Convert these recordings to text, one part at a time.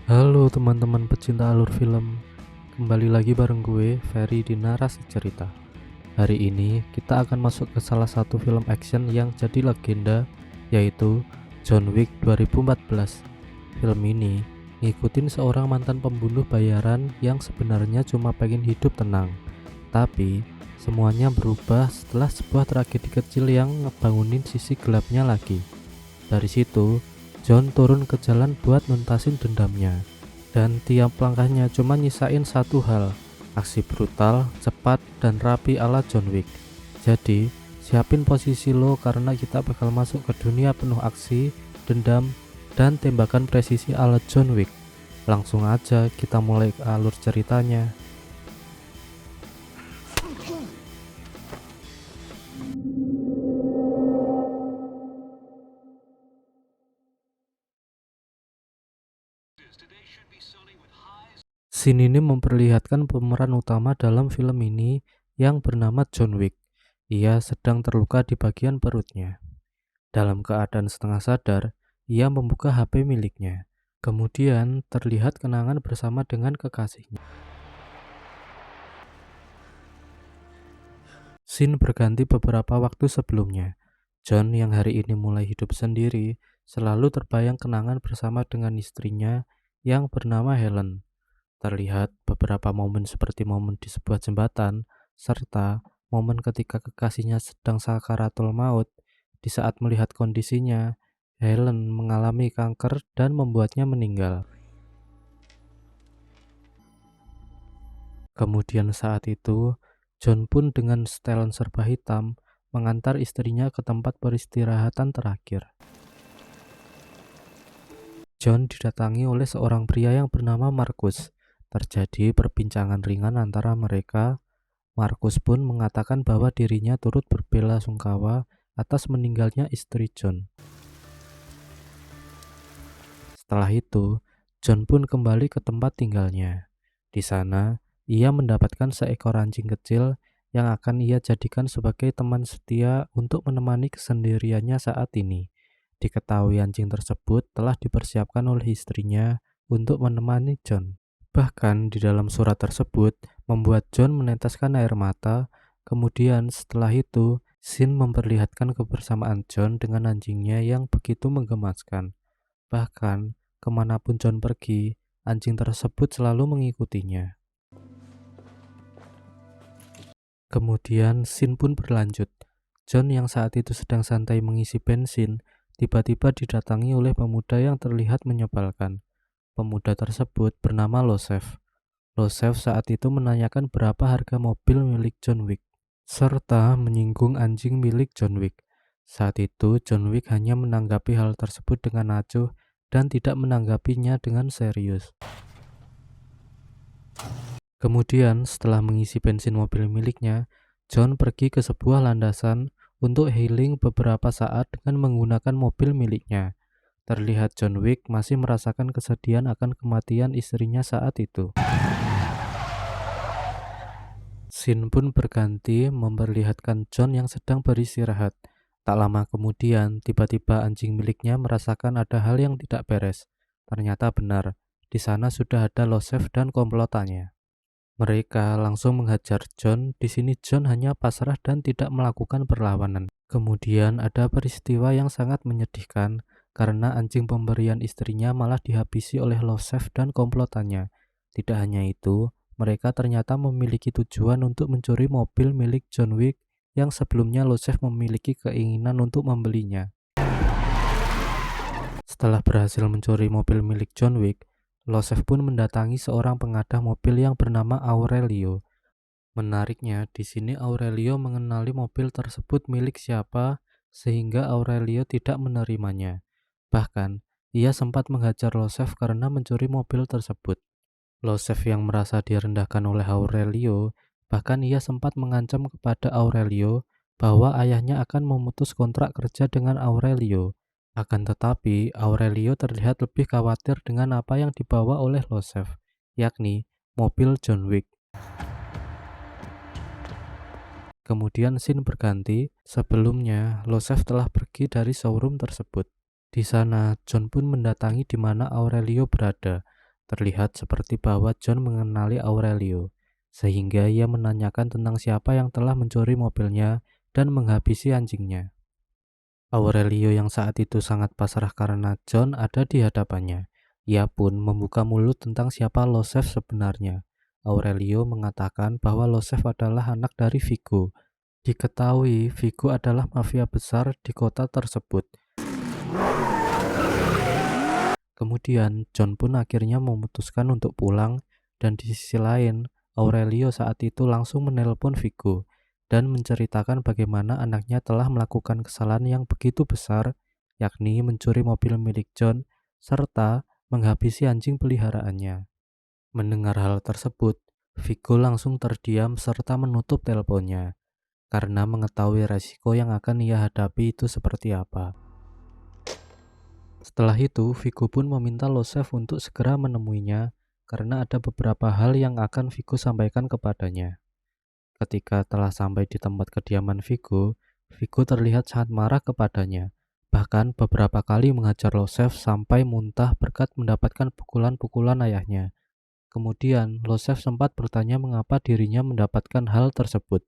Halo teman-teman pecinta alur film, kembali lagi bareng gue, Ferry di Narasi Cerita. Hari ini kita akan masuk ke salah satu film action yang jadi legenda, yaitu John Wick 2014. Film ini ngikutin seorang mantan pembunuh bayaran yang sebenarnya cuma pengen hidup tenang. Tapi semuanya berubah setelah sebuah tragedi kecil yang ngebangunin sisi gelapnya lagi. Dari situ John turun ke jalan buat nuntasin dendamnya, dan tiap langkahnya cuma nyisain satu hal, aksi brutal, cepat, dan rapi ala John Wick. Jadi, siapin posisi lo karena kita bakal masuk ke dunia penuh aksi, dendam, dan tembakan presisi ala John Wick. Langsung aja kita mulai ke alur ceritanya. Scene ini memperlihatkan pemeran utama dalam film ini yang bernama John Wick. Ia sedang terluka di bagian perutnya. Dalam keadaan setengah sadar, ia membuka HP miliknya. Kemudian terlihat kenangan bersama dengan kekasihnya. Scene berganti beberapa waktu sebelumnya. John yang hari ini mulai hidup sendiri, selalu terbayang kenangan bersama dengan istrinya yang bernama Helen. Terlihat beberapa momen seperti momen di sebuah jembatan, serta momen ketika kekasihnya sedang sakaratul maut. Di saat melihat kondisinya, Helen mengalami kanker dan membuatnya meninggal. Kemudian saat itu, John pun dengan setelan serba hitam mengantar istrinya ke tempat peristirahatan terakhir. John didatangi oleh seorang pria yang bernama Marcus. Terjadi perbincangan ringan antara mereka. Marcus pun mengatakan bahwa dirinya turut berbelasungkawa atas meninggalnya istri John. Setelah itu, John pun kembali ke tempat tinggalnya. Di sana, ia mendapatkan seekor anjing kecil yang akan ia jadikan sebagai teman setia untuk menemani kesendiriannya saat ini. Diketahui anjing tersebut telah dipersiapkan oleh istrinya untuk menemani John. Bahkan di dalam surat tersebut membuat John meneteskan air mata. Kemudian setelah itu, scene memperlihatkan kebersamaan John dengan anjingnya yang begitu menggemaskan. Bahkan kemanapun John pergi, anjing tersebut selalu mengikutinya. Kemudian scene pun berlanjut. John yang saat itu sedang santai mengisi bensin, tiba-tiba didatangi oleh pemuda yang terlihat menyebalkan. Pemuda tersebut bernama Losef. Losef saat itu menanyakan berapa harga mobil milik John Wick, serta menyinggung anjing milik John Wick. Saat itu John Wick hanya menanggapi hal tersebut dengan acuh dan tidak menanggapinya dengan serius. Kemudian setelah mengisi bensin mobil miliknya, John pergi ke sebuah landasan untuk healing beberapa saat dengan menggunakan mobil miliknya. Terlihat John Wick masih merasakan kesedihan akan kematian istrinya saat itu. Scene pun berganti memperlihatkan John yang sedang beristirahat. Tak lama kemudian, tiba-tiba anjing miliknya merasakan ada hal yang tidak beres. Ternyata benar, di sana sudah ada Losef dan komplotannya. Mereka langsung menghajar John. Di sini John hanya pasrah dan tidak melakukan perlawanan. Kemudian ada peristiwa yang sangat menyedihkan karena anjing pemberian istrinya malah dihabisi oleh Losef dan komplotannya. Tidak hanya itu, mereka ternyata memiliki tujuan untuk mencuri mobil milik John Wick yang sebelumnya Losef memiliki keinginan untuk membelinya. Setelah berhasil mencuri mobil milik John Wick, Losef pun mendatangi seorang pengadah mobil yang bernama Aurelio. Menariknya, di sini Aurelio mengenali mobil tersebut milik siapa, sehingga Aurelio tidak menerimanya. Bahkan, ia sempat menghajar Losef karena mencuri mobil tersebut. Losef yang merasa direndahkan oleh Aurelio, bahkan ia sempat mengancam kepada Aurelio bahwa ayahnya akan memutus kontrak kerja dengan Aurelio. Akan tetapi, Aurelio terlihat lebih khawatir dengan apa yang dibawa oleh Losef, yakni mobil John Wick. Kemudian scene berganti. Sebelumnya, Losef telah pergi dari showroom tersebut. Di sana, John pun mendatangi di mana Aurelio berada. Terlihat seperti bahwa John mengenali Aurelio, sehingga ia menanyakan tentang siapa yang telah mencuri mobilnya dan menghabisi anjingnya. Aurelio yang saat itu sangat pasrah karena John ada di hadapannya. Ia pun membuka mulut tentang siapa Losef sebenarnya. Aurelio mengatakan bahwa Losef adalah anak dari Vigo. Diketahui Vigo adalah mafia besar di kota tersebut. Kemudian John pun akhirnya memutuskan untuk pulang, dan di sisi lain Aurelio saat itu langsung menelpon Vigo dan menceritakan bagaimana anaknya telah melakukan kesalahan yang begitu besar, yakni mencuri mobil milik John serta menghabisi anjing peliharaannya. Mendengar hal tersebut, Vigo langsung terdiam serta menutup teleponnya karena mengetahui resiko yang akan ia hadapi itu seperti apa. Setelah itu, Vigo pun meminta Losef untuk segera menemuinya karena ada beberapa hal yang akan Vigo sampaikan kepadanya. Ketika telah sampai di tempat kediaman Vigo, Vigo terlihat sangat marah kepadanya. Bahkan beberapa kali mengajar Losef sampai muntah berkat mendapatkan pukulan-pukulan ayahnya. Kemudian, Losef sempat bertanya mengapa dirinya mendapatkan hal tersebut.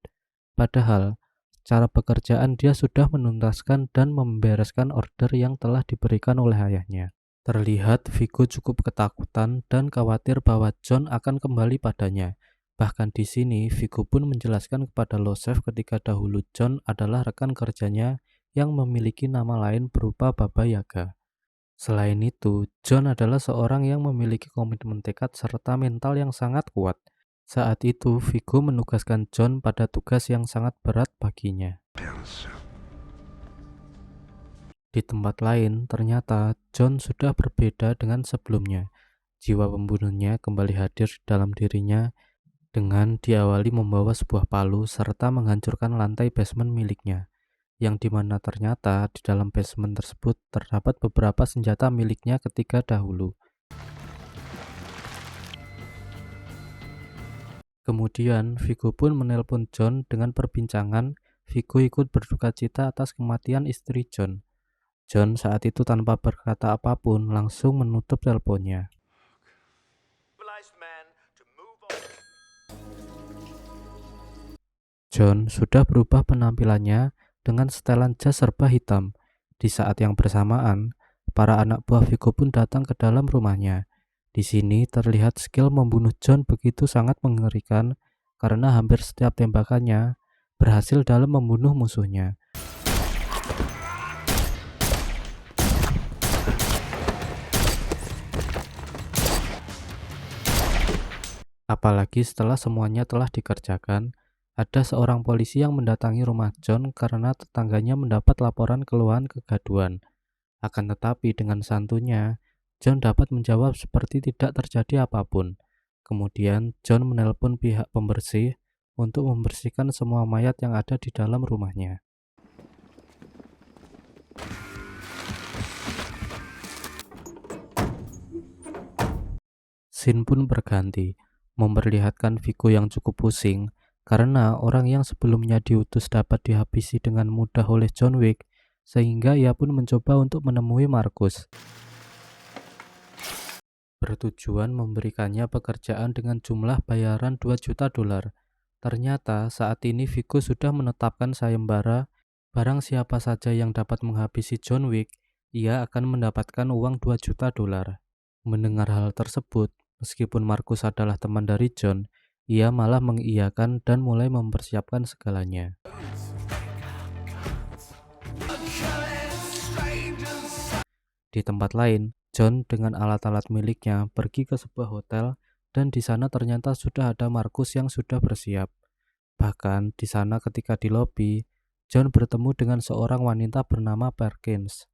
Padahal, secara pekerjaan dia sudah menuntaskan dan membereskan order yang telah diberikan oleh ayahnya. Terlihat Vigo cukup ketakutan dan khawatir bahwa John akan kembali padanya. Bahkan di sini Vigo pun menjelaskan kepada Losef ketika dahulu John adalah rekan kerjanya yang memiliki nama lain berupa Baba Yaga. Selain itu, John adalah seorang yang memiliki komitmen tekad serta mental yang sangat kuat. Saat itu, Vigo menugaskan John pada tugas yang sangat berat baginya. Di tempat lain, ternyata John sudah berbeda dengan sebelumnya. Jiwa pembunuhnya kembali hadir dalam dirinya dengan diawali membawa sebuah palu serta menghancurkan lantai basement miliknya, yang dimana ternyata di dalam basement tersebut terdapat beberapa senjata miliknya ketika dahulu. Kemudian Vigo pun menelpon John dengan perbincangan. Vigo ikut berduka cita atas kematian istri John. John saat itu tanpa berkata apapun langsung menutup teleponnya. John sudah berubah penampilannya dengan setelan jas serba hitam. Di saat yang bersamaan, para anak buah Vigo pun datang ke dalam rumahnya. Di sini terlihat skill membunuh John begitu sangat mengerikan karena hampir setiap tembakannya berhasil dalam membunuh musuhnya. Apalagi setelah semuanya telah dikerjakan, ada seorang polisi yang mendatangi rumah John karena tetangganya mendapat laporan keluhan kegaduhan. Akan tetapi dengan santunya, John dapat menjawab seperti tidak terjadi apapun. Kemudian John menelpon pihak pembersih untuk membersihkan semua mayat yang ada di dalam rumahnya. Scene pun berganti, memperlihatkan Vigo yang cukup pusing karena orang yang sebelumnya diutus dapat dihabisi dengan mudah oleh John Wick, sehingga ia pun mencoba untuk menemui Markus, bertujuan memberikannya pekerjaan dengan jumlah bayaran 2 juta dolar. Ternyata saat ini Vigo sudah menetapkan sayembara, barang siapa saja yang dapat menghabisi John Wick, ia akan mendapatkan uang 2 juta dolar. Mendengar hal tersebut, meskipun Markus adalah teman dari John, ia malah mengiyakan dan mulai mempersiapkan segalanya. Di tempat lain, John dengan alat-alat miliknya pergi ke sebuah hotel dan di sana ternyata sudah ada Markus yang sudah bersiap. Bahkan di sana ketika di lobi, John bertemu dengan seorang wanita bernama Perkins.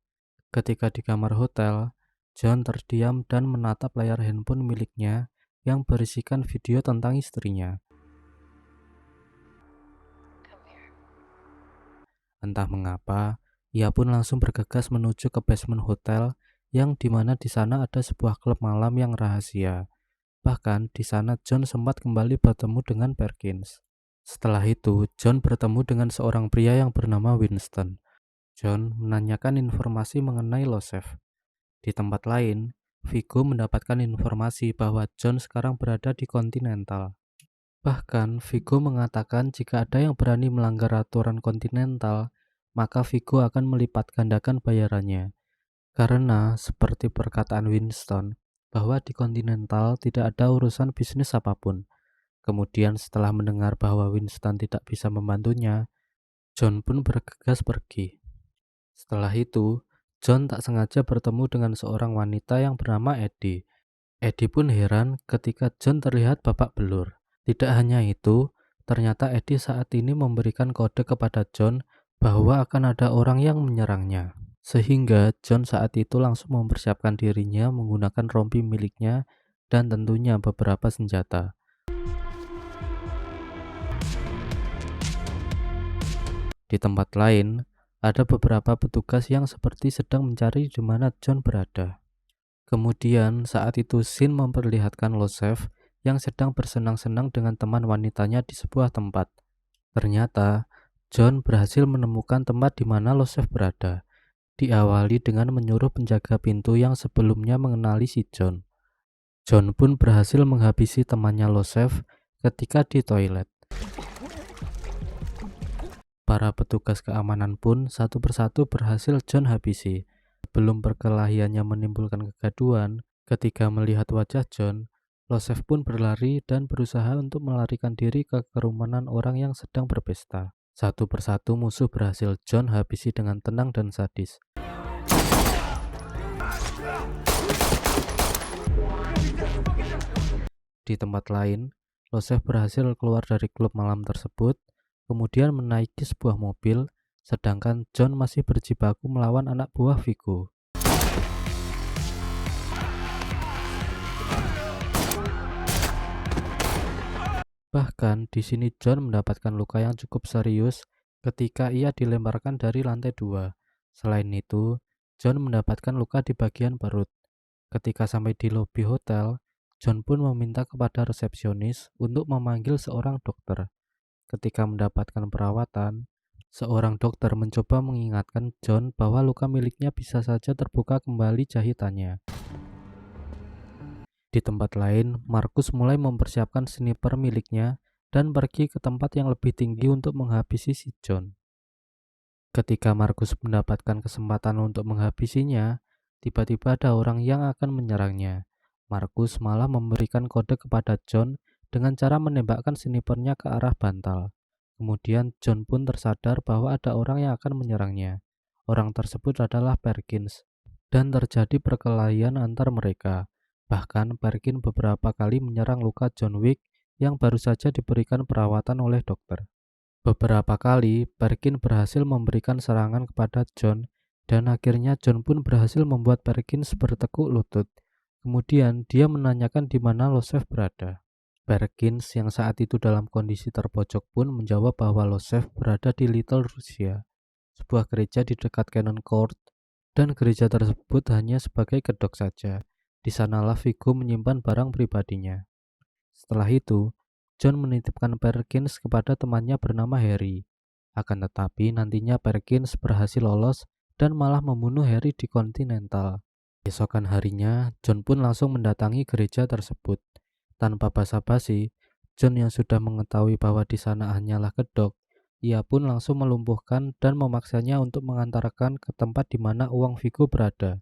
Ketika di kamar hotel, John terdiam dan menatap layar handphone miliknya yang berisikan video tentang istrinya. Entah mengapa, ia pun langsung bergegas menuju ke basement hotel yang dimana di sana ada sebuah klub malam yang rahasia. Bahkan di sana John sempat kembali bertemu dengan Perkins. Setelah itu, John bertemu dengan seorang pria yang bernama Winston. John menanyakan informasi mengenai Losef. Di tempat lain, Vigo mendapatkan informasi bahwa John sekarang berada di Continental. Bahkan, Vigo mengatakan jika ada yang berani melanggar aturan Continental, maka Vigo akan melipat gandakan bayarannya. Karena, seperti perkataan Winston, bahwa di Continental tidak ada urusan bisnis apapun. Kemudian setelah mendengar bahwa Winston tidak bisa membantunya, John pun bergegas pergi. Setelah itu, John tak sengaja bertemu dengan seorang wanita yang bernama Eddie. Eddie pun heran ketika John terlihat babak belur. Tidak hanya itu, ternyata Eddie saat ini memberikan kode kepada John bahwa akan ada orang yang menyerangnya. Sehingga John saat itu langsung mempersiapkan dirinya menggunakan rompi miliknya dan tentunya beberapa senjata. Di tempat lain, ada beberapa petugas yang seperti sedang mencari di mana John berada. Kemudian saat itu Shin memperlihatkan Losef yang sedang bersenang-senang dengan teman wanitanya di sebuah tempat. Ternyata, John berhasil menemukan tempat di mana Losef berada. Diawali dengan menyuruh penjaga pintu yang sebelumnya mengenali si John. John pun berhasil menghabisi temannya Losef ketika di toilet. Para petugas keamanan pun satu persatu berhasil John habisi. Sebelum perkelahiannya menimbulkan kegaduhan, ketika melihat wajah John, Losef pun berlari dan berusaha untuk melarikan diri ke kerumunan orang yang sedang berpesta. Satu persatu musuh berhasil John habisi dengan tenang dan sadis. Di tempat lain, Losef berhasil keluar dari klub malam tersebut, kemudian menaiki sebuah mobil, sedangkan John masih berjibaku melawan anak buah Vigo. Bahkan di sini John mendapatkan luka yang cukup serius ketika ia dilemparkan dari lantai 2. Selain itu, John mendapatkan luka di bagian perut. Ketika sampai di lobi hotel, John pun meminta kepada resepsionis untuk memanggil seorang dokter. Ketika mendapatkan perawatan, seorang dokter mencoba mengingatkan John bahwa luka miliknya bisa saja terbuka kembali jahitannya. Di tempat lain, Markus mulai mempersiapkan sniper miliknya dan pergi ke tempat yang lebih tinggi untuk menghabisi si John. Ketika Markus mendapatkan kesempatan untuk menghabisinya, tiba-tiba ada orang yang akan menyerangnya. Markus malah memberikan kode kepada John dengan cara menembakkan snipernya ke arah bantal. Kemudian John pun tersadar bahwa ada orang yang akan menyerangnya. Orang tersebut adalah Perkins, dan terjadi perkelahian antar mereka. Bahkan Perkins beberapa kali menyerang luka John Wick yang baru saja diberikan perawatan oleh dokter. Beberapa kali, Perkins berhasil memberikan serangan kepada John, dan akhirnya John pun berhasil membuat Perkins bertekuk lutut. Kemudian, dia menanyakan di mana Losef berada. Perkins yang saat itu dalam kondisi terpojok pun menjawab bahwa Losef berada di Little Russia, sebuah gereja di dekat Cannon Court, dan gereja tersebut hanya sebagai kedok saja. Di sanalah Vigo menyimpan barang pribadinya. Setelah itu, John menitipkan Perkins kepada temannya bernama Harry. Akan tetapi nantinya Perkins berhasil lolos dan malah membunuh Harry di Continental. Esokan harinya, John pun langsung mendatangi gereja tersebut. Tanpa basa-basi, John yang sudah mengetahui bahwa di sana hanyalah kedok, ia pun langsung melumpuhkan dan memaksanya untuk mengantarkan ke tempat di mana uang Vigo berada.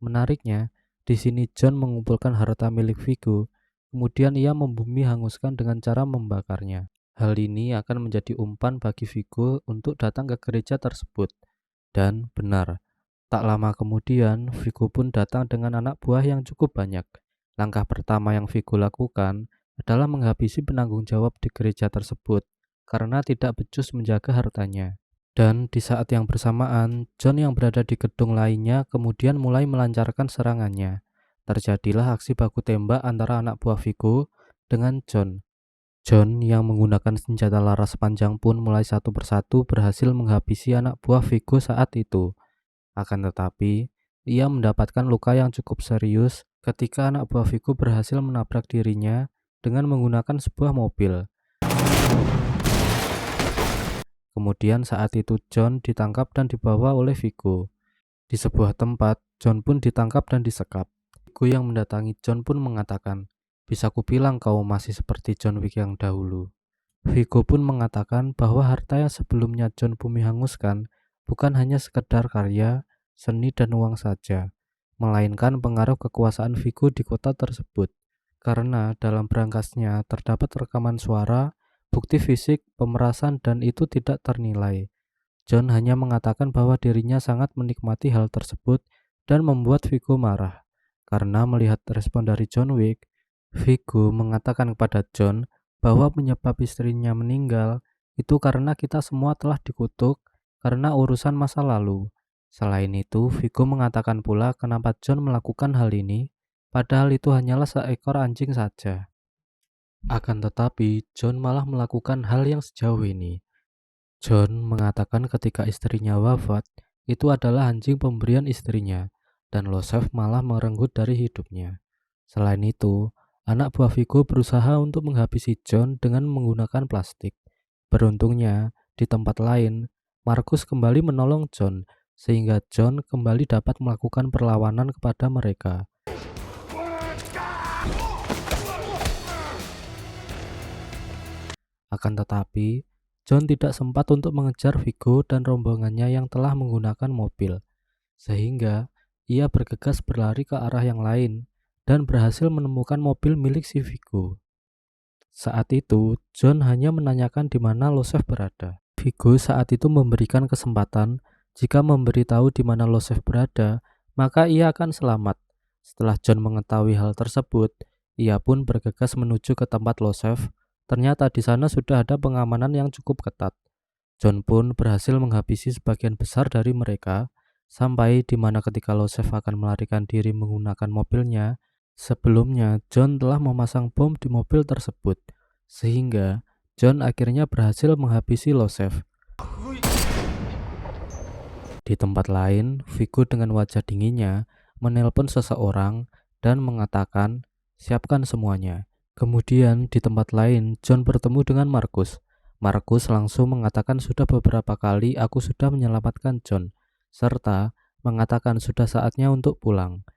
Menariknya, di sini John mengumpulkan harta milik Vigo, kemudian ia membumi hanguskan dengan cara membakarnya. Hal ini akan menjadi umpan bagi Vigo untuk datang ke gereja tersebut. Dan benar, tak lama kemudian Vigo pun datang dengan anak buah yang cukup banyak. Langkah pertama yang Vigo lakukan adalah menghabisi penanggung jawab di gereja tersebut karena tidak becus menjaga hartanya. Dan di saat yang bersamaan, John yang berada di gedung lainnya kemudian mulai melancarkan serangannya. Terjadilah aksi baku tembak antara anak buah Vigo dengan John. John yang menggunakan senjata laras panjang pun mulai satu persatu berhasil menghabisi anak buah Vigo saat itu. Akan tetapi, ia mendapatkan luka yang cukup serius ketika anak buah Vigo berhasil menabrak dirinya dengan menggunakan sebuah mobil. Kemudian saat itu John ditangkap dan dibawa oleh Vigo. Di sebuah tempat, John pun ditangkap dan disekap. Vigo yang mendatangi John pun mengatakan, "Bisa kubilang kau masih seperti John Wick yang dahulu." Vigo pun mengatakan bahwa harta yang sebelumnya John Bumi hanguskan bukan hanya sekedar karya, seni, dan uang saja, melainkan pengaruh kekuasaan Vigo di kota tersebut. Karena dalam berangkasnya terdapat rekaman suara, bukti fisik, pemerasan, dan itu tidak ternilai. John hanya mengatakan bahwa dirinya sangat menikmati hal tersebut dan membuat Vigo marah. Karena melihat respon dari John Wick, Vigo mengatakan kepada John bahwa penyebab istrinya meninggal itu karena kita semua telah dikutuk karena urusan masa lalu. Selain itu, Vigo mengatakan pula kenapa John melakukan hal ini, padahal itu hanyalah seekor anjing saja. Akan tetapi, John malah melakukan hal yang sejauh ini. John mengatakan ketika istrinya wafat, itu adalah anjing pemberian istrinya, dan Losef malah merenggut dari hidupnya. Selain itu, anak buah Vigo berusaha untuk menghabisi John dengan menggunakan plastik. Beruntungnya, di tempat lain, Markus kembali menolong John, sehingga John kembali dapat melakukan perlawanan kepada mereka. Akan tetapi, John tidak sempat untuk mengejar Vigo dan rombongannya yang telah menggunakan mobil, sehingga ia bergegas berlari ke arah yang lain dan berhasil menemukan mobil milik si Vigo. Saat itu, John hanya menanyakan di mana Losef berada. Vigo saat itu memberikan kesempatan jika memberitahu di mana Losef berada, maka ia akan selamat. Setelah John mengetahui hal tersebut, ia pun bergegas menuju ke tempat Losef. Ternyata di sana sudah ada pengamanan yang cukup ketat. John pun berhasil menghabisi sebagian besar dari mereka, sampai di mana ketika Losef akan melarikan diri menggunakan mobilnya, sebelumnya John telah memasang bom di mobil tersebut, sehingga John akhirnya berhasil menghabisi Losef. Di tempat lain, Vigo dengan wajah dinginnya menelpon seseorang dan mengatakan, "Siapkan semuanya." Kemudian di tempat lain, John bertemu dengan Markus. Markus langsung mengatakan sudah beberapa kali aku sudah menyelamatkan John, serta mengatakan sudah saatnya untuk pulang.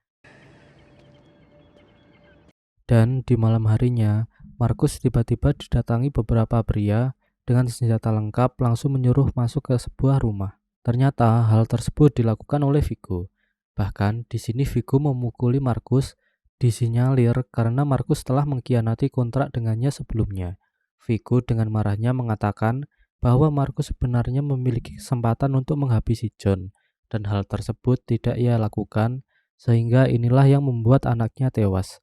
Dan di malam harinya, Markus tiba-tiba didatangi beberapa pria dengan senjata lengkap langsung menyuruh masuk ke sebuah rumah. Ternyata hal tersebut dilakukan oleh Vigo. Bahkan di sini Vigo memukuli Markus, disinyalir karena Markus telah mengkhianati kontrak dengannya sebelumnya. Vigo dengan marahnya mengatakan bahwa Markus sebenarnya memiliki kesempatan untuk menghabisi John, dan hal tersebut tidak ia lakukan, sehingga inilah yang membuat anaknya tewas.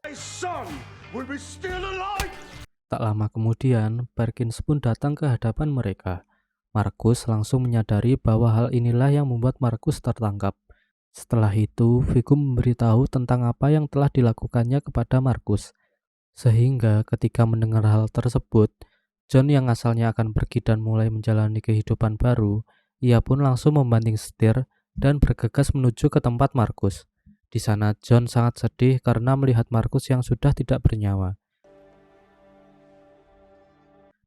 Tak lama kemudian, Perkins pun datang ke hadapan mereka. Markus langsung menyadari bahwa hal inilah yang membuat Markus tertangkap. Setelah itu, Vigo memberitahu tentang apa yang telah dilakukannya kepada Markus. Sehingga ketika mendengar hal tersebut, John yang asalnya akan pergi dan mulai menjalani kehidupan baru, ia pun langsung membanting setir dan bergegas menuju ke tempat Markus. Di sana John sangat sedih karena melihat Markus yang sudah tidak bernyawa.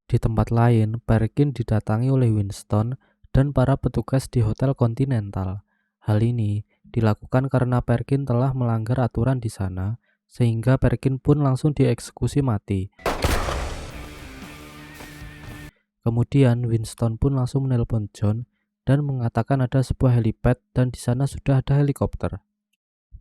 Di tempat lain, Perkin didatangi oleh Winston dan para petugas di Hotel Continental. Hal ini dilakukan karena Perkin telah melanggar aturan di sana, sehingga Perkin pun langsung dieksekusi mati. Kemudian Winston pun langsung menelpon John dan mengatakan ada sebuah helipad dan di sana sudah ada helikopter.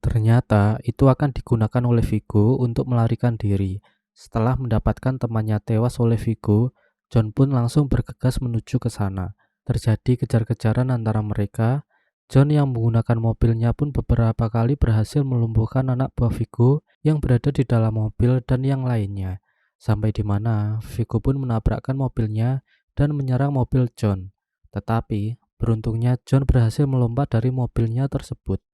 Ternyata itu akan digunakan oleh Vigo untuk melarikan diri. Setelah mendapatkan temannya tewas oleh Vigo, John pun langsung bergegas menuju ke sana. Terjadi kejar-kejaran antara mereka. John yang menggunakan mobilnya pun beberapa kali berhasil melumpuhkan anak buah Vigo yang berada di dalam mobil dan yang lainnya. Sampai di mana Vigo pun menabrakkan mobilnya dan menyerang mobil John. Tetapi beruntungnya John berhasil melompat dari mobilnya tersebut.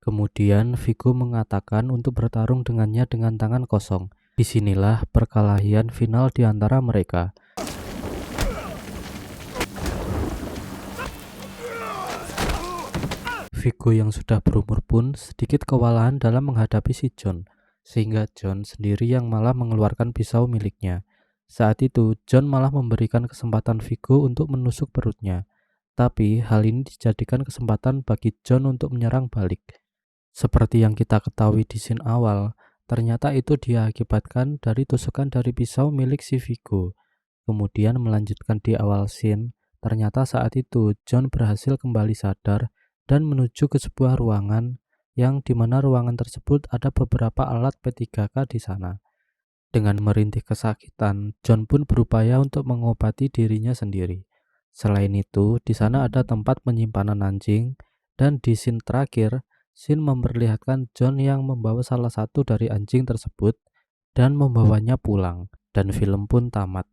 Kemudian Vigo mengatakan untuk bertarung dengannya dengan tangan kosong. Disinilah perkelahian final di antara mereka. Vigo yang sudah berumur pun sedikit kewalahan dalam menghadapi si John, sehingga John sendiri yang malah mengeluarkan pisau miliknya. Saat itu John malah memberikan kesempatan Vigo untuk menusuk perutnya. Tapi hal ini dijadikan kesempatan bagi John untuk menyerang balik. Seperti yang kita ketahui di scene awal, ternyata itu diakibatkan dari tusukan dari pisau milik si Vigo. Kemudian melanjutkan di awal scene, ternyata saat itu John berhasil kembali sadar dan menuju ke sebuah ruangan yang dimana ruangan tersebut ada beberapa alat P3K di sana. Dengan merintih kesakitan, John pun berupaya untuk mengobati dirinya sendiri. Selain itu, di sana ada tempat penyimpanan anjing, dan di scene terakhir, scene memperlihatkan John yang membawa salah satu dari anjing tersebut dan membawanya pulang, dan film pun tamat.